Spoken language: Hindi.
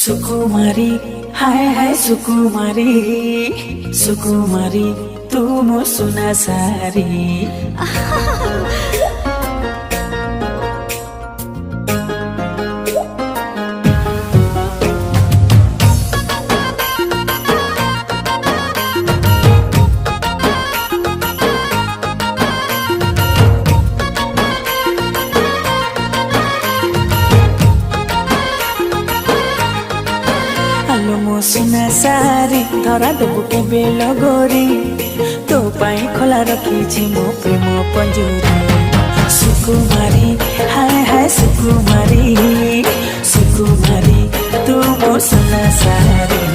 सुकुमारी हाय हाय सुकुमारी सुकुमारी तू मो सुना सारी आलो मो सुना सारी धरा देबु केबे लगोरी तो पाई खोला रखी मो प्रेम पंजूरी सुकुमारी हाय हाय सुकुमारी सुकुमारी तू मो सुना सारी।